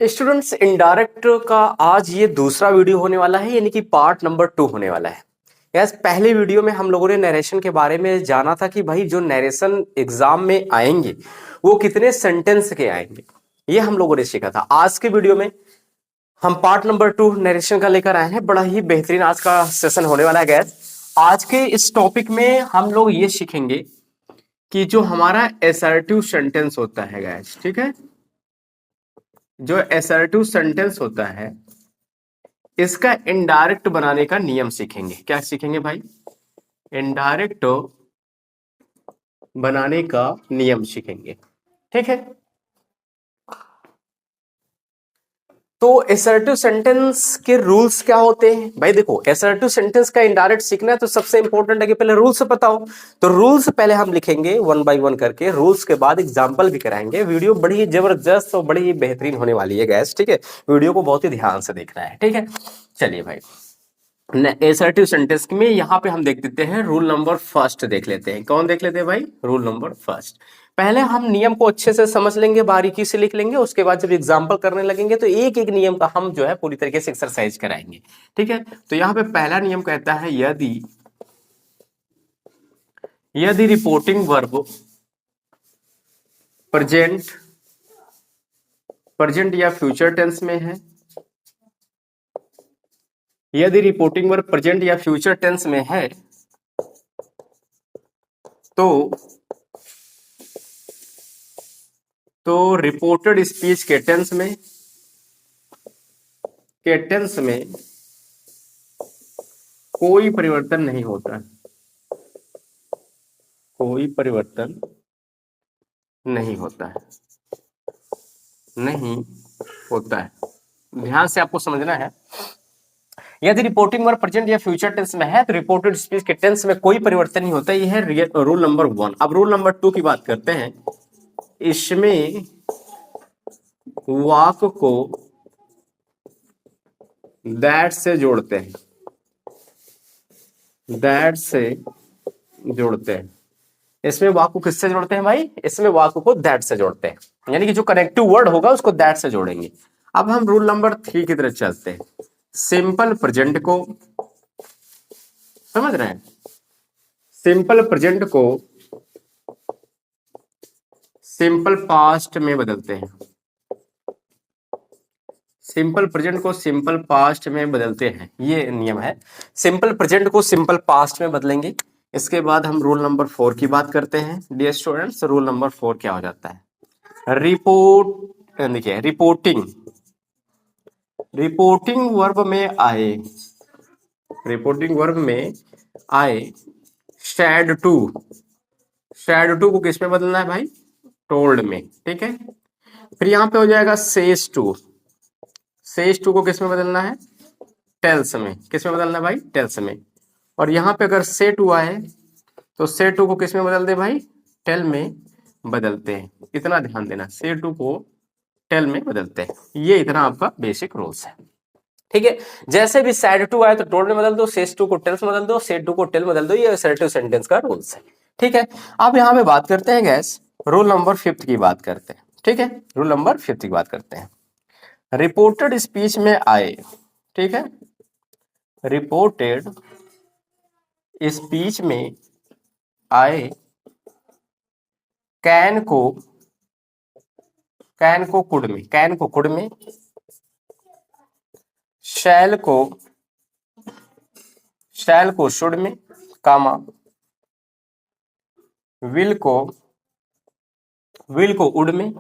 Students, indirect का आज ये दूसरा वीडियो होने वाला है, यानी कि पार्ट नंबर 2 होने वाला है। यस, पहले वीडियो में हम लोगों ने नरेशन के बारे में जाना था कि भाई जो नरेशन एग्जाम में आएंगे वो कितने सेंटेंस के आएंगे, ये हम लोगों ने सीखा था। आज के वीडियो में हम पार्ट नंबर 2 नरेशन का लेकर आए हैं। बड़ा ही बेहतरीन आज का सेशन होने वाला है गैस। आज के इस टॉपिक में हम लोग ये सीखेंगे कि जो हमारा एसर्टिव सेंटेंस होता है गैस, ठीक है, जो एसर्टिव सेंटेंस होता है इसका इनडायरेक्ट बनाने का नियम सीखेंगे। क्या सीखेंगे भाई? इनडायरेक्ट बनाने का नियम सीखेंगे, ठीक है। तो एसर्टिव सेंटेंस के रूल्स क्या होते हैं भाई? देखो, एसर्टिव सेंटेंस का इनडायरेक्ट सीखना है तो सबसे इंपॉर्टेंट है कि पहले रूल्स पता हो। तो रूल्स पहले हम लिखेंगे वन बाय वन करके, रूल्स के बाद एग्जांपल भी कराएंगे। वीडियो बड़ी ही जबरदस्त और बड़ी ही बेहतरीन होने वाली है गैस, ठीक है। वीडियो को बहुत ही ध्यान से देखना है, ठीक है। चलिए भाई, एसर्टिव सेंटेंस में यहां पे हम देख लेते हैं रूल नंबर फर्स्ट। देख लेते हैं, कौन देख लेते हैं भाई? Rule number first. पहले हम नियम को अच्छे से समझ लेंगे, बारीकी से लिख लेंगे, उसके बाद जब एग्जांपल करने लगेंगे तो एक एक नियम का हम जो है पूरी तरीके से एक्सरसाइज कराएंगे, ठीक है। तो यहां पे पहला नियम कहता है यदि यदि रिपोर्टिंग वर्ब प्रेजेंट प्रेजेंट या फ्यूचर टेंस में है, यदि रिपोर्टिंग वर्ब प्रेजेंट या फ्यूचर टेंस में है तो रिपोर्टेड स्पीच के टेंस में कोई परिवर्तन नहीं होता है, कोई परिवर्तन नहीं होता है, नहीं होता है। ध्यान से आपको समझना है। यदि रिपोर्टिंग वर्ब प्रेजेंट या फ्यूचर टेंस में है तो रिपोर्टेड स्पीच के टेंस में कोई परिवर्तन नहीं होता। यह है रूल नंबर 1। अब रूल नंबर 2 की बात करते हैं। इसमें वाक को दैट से जोड़ते हैं, दैट से जोड़ते हैं। इसमें वाक को किससे जोड़ते हैं भाई? इसमें वाक को दैट से जोड़ते हैं, यानी कि जो कनेक्टिव वर्ड होगा उसको दैट से जोड़ेंगे। अब हम रूल नंबर 3 की तरफ चलते हैं। सिंपल प्रेजेंट को, समझ रहे हैं, सिंपल प्रेजेंट को सिंपल पास्ट में बदलते हैं, सिंपल प्रेजेंट को सिंपल पास्ट में बदलते हैं। ये नियम है, सिंपल प्रेजेंट को सिंपल पास्ट में बदलेंगे। इसके बाद हम रूल नंबर 4 की बात करते हैं। डियर स्टूडेंट्स, रूल नंबर 4 क्या हो जाता है? देखिए, रिपोर्टिंग वर्ब में आए, रिपोर्टिंग वर्ब में आए शैड टू को किस में बदलना है भाई? टोल्ड में, ठीक है। फिर यहां पे हो जाएगा सेज टू को किस में बदलना है? टेल्स में। किस में बदलना है भाई? टेल्स में। और यहां पे अगर से टू आए तो से टू को किस में बदल दे भाई? टेल में बदलते हैं। इतना ध्यान देना, से टू को टेल में बदलते हैं। ये इतना आपका बेसिक रूल्स है, ठीक है। जैसे भी सैड टू आए तो टोल में बदल दो, सेज टू को टेल्स में बदल दो, सेड टू को टेल बदल दो। ये असर्टिव सेंटेंस का रूल्स है, ठीक है। अब यहां पे बात करते हैं गैस, रूल नंबर 5 की बात करते हैं, ठीक है। रूल नंबर 5 की बात करते हैं। रिपोर्टेड स्पीच में आए, ठीक है, रिपोर्टेड स्पीच में आए कैन को कुड में, शैल को शुड में, कामा, विल को उड में,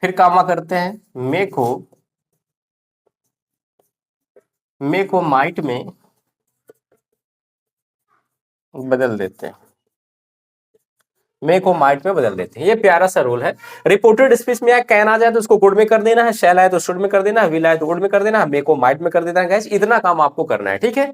फिर कामा करते हैं, मे को माइट में बदल देते हैं, मे को माइट में बदल देते हैं। ये प्यारा सा रूल है। रिपोर्टेड स्पीच में कैन आ जाए तो उसको गुड में कर देना है, शैल आए तो शुड में कर देना है, विल आए तो वुड में कर देना है, मे को माइट में कर देना है। गैस, इतना काम आपको करना है, ठीक है।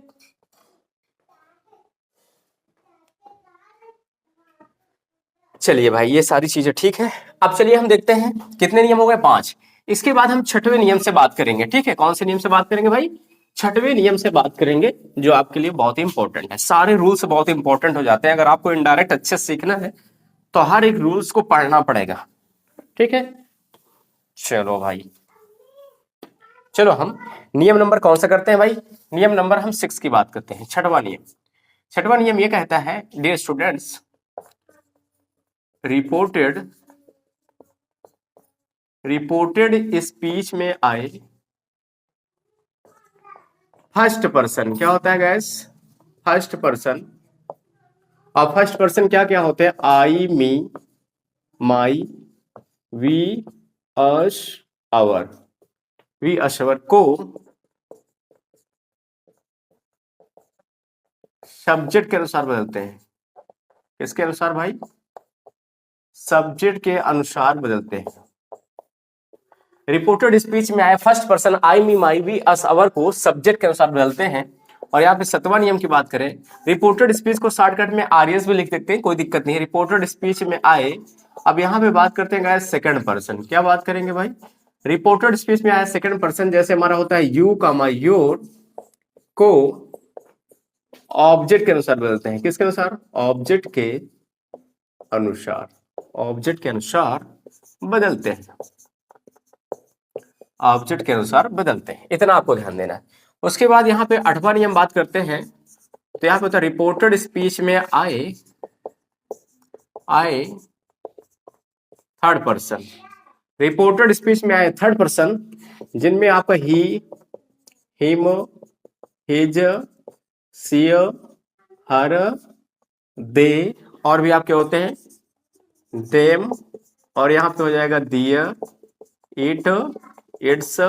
चलिए भाई, ये सारी चीजें ठीक है। अब चलिए हम देखते हैं कितने नियम हो गए? 5। इसके बाद हम छठवें नियम से बात करेंगे, ठीक है। कौन से नियम से बात करेंगे भाई? छठवें नियम से बात करेंगे, जो आपके लिए बहुत ही इंपॉर्टेंट है। सारे रूल्स बहुत इंपॉर्टेंट हो जाते हैं। अगर आपको इनडायरेक्ट अच्छे से सीखना है तो हर एक रूल्स को पढ़ना पड़ेगा, ठीक है। चलो भाई, चलो हम नियम नंबर कौन सा करते हैं भाई, नियम नंबर हम 6 की बात करते हैं, छठवां नियम। छठवां नियम ये कहता है, डियर स्टूडेंट्स, रिपोर्टेड स्पीच में आए फर्स्ट पर्सन, क्या होता है गैस, फर्स्ट पर्सन। और फर्स्ट पर्सन क्या क्या होते हैं, I, me, my, we, us, our, we, us, our को सब्जेक्ट के अनुसार बदलते हैं। किसके अनुसार भाई, सब्जेक्ट के अनुसार बदलते हैं। रिपोर्टेड स्पीच में आए first person I, me, my, we, us, our को सब्जेक्ट के अनुसार बदलते हैं। और यहाँ पे 7वां नियम की बात करें, रिपोर्टेड स्पीच को शॉर्टकट में आरएस भी लिख सकते हैं, कोई दिक्कत नहीं है। रिपोर्टेड स्पीच में आए, अब यहाँ पे बात करते हैं गाइस सेकंड पर्सन, क्या बात करेंगे भाई, रिपोर्टेड स्पीच में आए सेकंड पर्सन, जैसे हमारा होता है यू कामा योर, को ऑब्जेक्ट के अनुसार बदलते हैं। किसके अनुसार, ऑब्जेक्ट के अनुसार, ऑब्जेक्ट के अनुसार बदलते हैं, ऑब्जेक्ट के अनुसार बदलते हैं, इतना आपको ध्यान देना है। उसके बाद यहाँ पे 8वां नियम बात करते हैं, तो यहाँ पे होता है रिपोर्टेड स्पीच में आए थर्ड पर्सन, रिपोर्टेड स्पीच में आए थर्ड पर्सन, जिनमें आपका ही, हिम, हिज, सी, हर, दे, और भी आपके होते हैं देम, और यहाँ पे हो जाएगा दियर, इट, इट्स,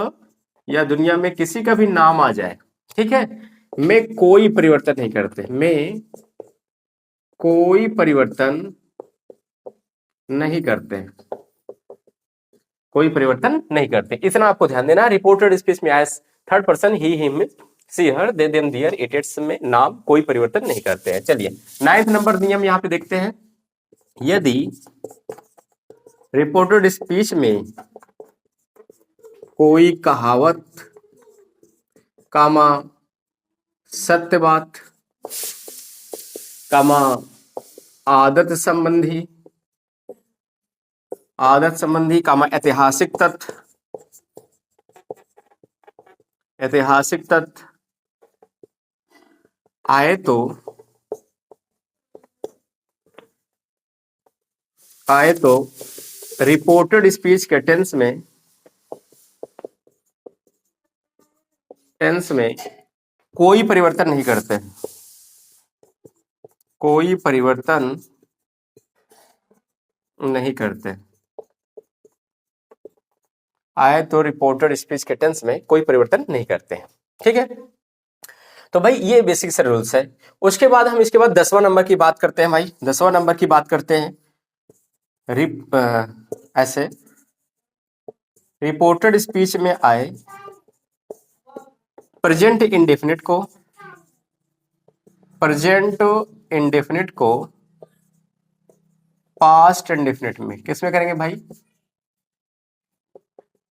या दुनिया में किसी का भी नाम आ जाए, ठीक है, में कोई परिवर्तन नहीं करते, में कोई परिवर्तन नहीं करते, कोई परिवर्तन नहीं करते, इतना आपको ध्यान देना। रिपोर्टेड स्पीच में as third person he, him, she, her, they, them, their, it, its में नाम कोई परिवर्तन नहीं करते हैं। चलिए 9th नंबर नियम यहाँ पे देखते हैं, यदि रिपोर्टेड स्पीच में कोई कहावत, कामा सत्य बात, कामा आदत संबंधी, कामा ऐतिहासिक तथ्य, ऐतिहासिक तथ्य आए तो रिपोर्टेड स्पीच के टेंस में कोई परिवर्तन नहीं करते, कोई परिवर्तन नहीं करते, आए तो रिपोर्टेड स्पीच के टेंस में कोई परिवर्तन नहीं करते हैं, ठीक है। तो भाई ये बेसिक से रूल्स है। उसके बाद हम इसके बाद 10वां नंबर की बात करते हैं भाई, 10वां नंबर की बात करते हैं, ऐसे रिपोर्टेड स्पीच में आए प्रेजेंट इंडेफिनिट को पास्ट इंडेफिनिट में, किसमें करेंगे भाई,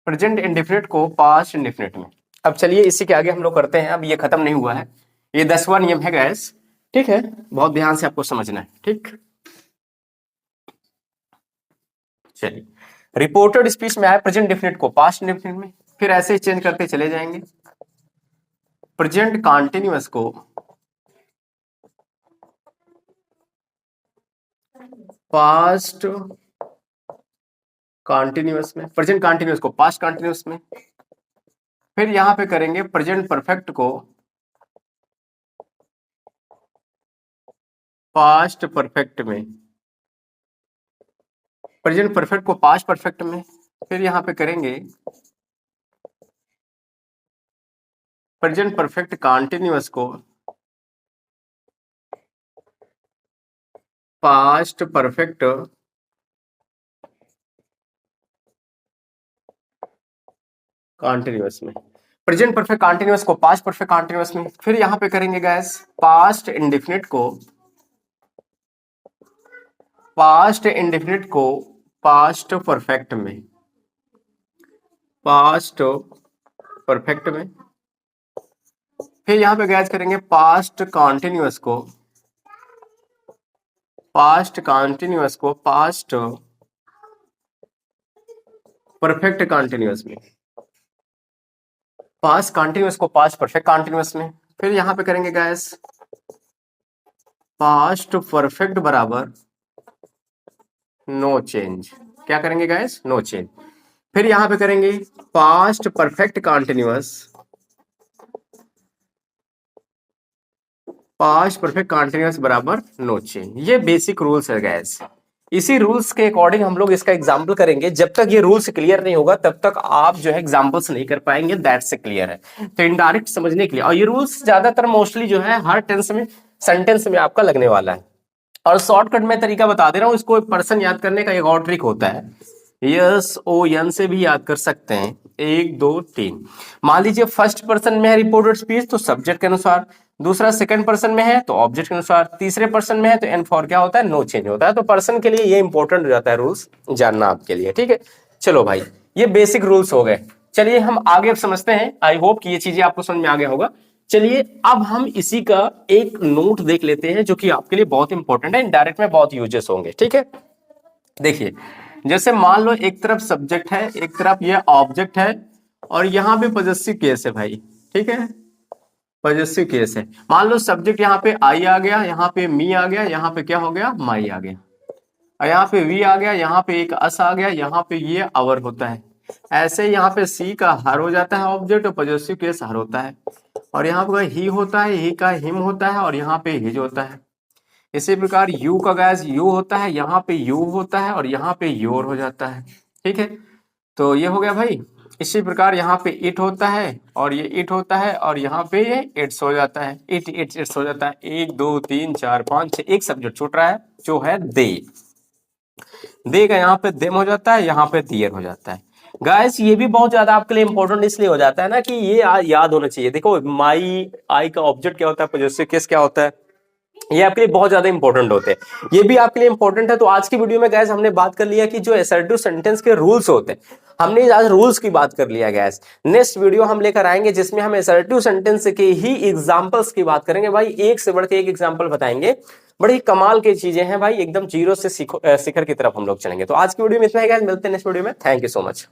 प्रेजेंट इंडेफिनिट को पास्ट इंडेफिनिट में। अब चलिए इसी के आगे हम लोग करते हैं, अब ये खत्म नहीं हुआ है, ये 10वां नियम है गैस, ठीक है, बहुत ध्यान से आपको समझना है, ठीक। चलिए रिपोर्टेड स्पीच में आए प्रेजेंट डेफिनेट को पास्ट इंडेफिनिट में, फिर ऐसे ही चेंज करते चले जाएंगे। प्रेजेंट कॉन्टिन्यूअस को पास्ट कॉन्टिन्यूअस में, प्रेजेंट कॉन्टिन्यूअस को पास्ट कॉन्टिन्यूअस में, फिर यहां पे करेंगे प्रेजेंट परफेक्ट को पास्ट परफेक्ट में, प्रेजेंट परफेक्ट को पास्ट परफेक्ट में, फिर यहां पे करेंगे प्रेजेंट परफेक्ट कॉन्टिन्यूअस को पास्ट परफेक्ट कॉन्टिन्यूअस में, प्रेजेंट परफेक्ट कॉन्टिन्यूअस को पास्ट परफेक्ट कॉन्टिन्यूअस में, फिर यहां पे करेंगे गैस पास्ट इंडेफिनिट को पास्ट परफेक्ट में, पास्ट परफेक्ट में, फिर यहां पे गैस करेंगे पास्ट कॉन्टिन्यूअस को पास्ट परफेक्ट कॉन्टिन्यूअस में, पास्ट कंटिन्यूअस को पास्ट परफेक्ट कंटिन्यूअस में, फिर यहां पे करेंगे गैस पास्ट परफेक्ट बराबर नो चेंज। क्या करेंगे गैस? No change. फिर यहां पे करेंगे past perfect continuous, past perfect continuous बराबर नो चेंज। ये बेसिक रूल्स है गैस। इसी रूल्स के अकॉर्डिंग हम लोग इसका एग्जाम्पल करेंगे। जब तक ये रूल्स क्लियर नहीं होगा तब तक आप जो है एग्जाम्पल्स नहीं कर पाएंगे, दैट से क्लियर है। तो इनडायरेक्ट समझने के लिए, और ये रूल्स ज्यादातर मोस्टली जो है हर टेंस में सेंटेंस में आपका लगने वाला है। और शॉर्टकट में तरीका बता दे रहा हूं, इसको पर्सन याद करने का एक और ट्रिक होता है। यस ओ एन से भी याद कर सकते हैं, 1 2 3। मान लीजिए फर्स्ट पर्सन में है रिपोर्टेड स्पीच तो सब्जेक्ट के अनुसार, दूसरा सेकंड पर्सन में है तो ऑब्जेक्ट के अनुसार, तीसरे पर्सन में है तो एन फॉर क्या होता है? नो चेंज होता है। तो पर्सन के लिए ये इंपॉर्टेंट हो जाता है रूल्स जानना आपके लिए, ठीक है। चलो भाई, ये बेसिक रूल्स हो गए। चलिए हम आगे अब समझते हैं। आई होप कि ये चीजें आपको समझ में आ गया होगा। चलिए अब हम इसी का एक नोट देख लेते हैं जो कि आपके लिए बहुत इंपॉर्टेंट है, इनडायरेक्ट में बहुत यूजेस होंगे, ठीक है। देखिए, जैसे मान लो एक तरफ सब्जेक्ट है, एक तरफ ये ऑब्जेक्ट है, और यहां पे पॉजेसिव केस है भाई, ठीक है। पॉजेसिव केस है। मान लो सब्जेक्ट यहाँ पे आई आ गया, यहाँ पे मी आ गया, यहाँ पे क्या हो गया? माई आ गया, और यहाँ पे वी आ गया, यहाँ पे एक अस आ गया, यहाँ पे ये अवर होता है। ऐसे यहाँ पे सी का हर हो जाता है ऑब्जेक्ट, और पॉजेसिव केस हर होता है। और यहाँ पे ही होता है, ही का हिम होता है, और यहाँ पे हिज होता है। इसी प्रकार यू का गैस यू होता है, यहाँ पे यू होता है, और यहाँ पे योर हो जाता है, ठीक है। तो ये हो गया भाई। इसी प्रकार यहाँ पे इट होता है, और ये इट होता है, और यहाँ पे ये इट्स हो जाता है, इट्स हो जाता है। 1 2 3 4 5 6, एक सब्जेक्ट छूट रहा है जो है दे। दे का यहाँ पे देम हो जाता है, यहाँ पे दियर हो जाता है। गाइस ये भी बहुत ज्यादा आपके लिए इंपॉर्टेंट इसलिए हो जाता है ना कि ये याद होना चाहिए। देखो माई आई का ऑब्जेक्ट क्या होता है, पॉजेसिव केस क्या होता है, ये आपके लिए बहुत ज्यादा इंपॉर्टेंट होते हैं। ये भी आपके लिए इंपॉर्टेंट है। तो आज की वीडियो में गैस हमने बात कर लिया कि जो असर्टिव सेंटेंस के रूल्स होते हैं, हमने आज रूल्स की बात कर लिया गैस। नेक्स्ट वीडियो हम लेकर आएंगे जिसमें हम असर्टिव सेंटेंस के ही एग्जांपल्स की बात करेंगे भाई। एक से बढ़ के एक एग्जांपल बताएंगे, बड़ी कमाल की चीजें हैं भाई, एकदम जीरो से शिखर की तरफ हम लोग चलेंगे। तो आज की वीडियो में इतना ही गैस, मिलते हैं नेक्स्ट वीडियो में। Thank you so much.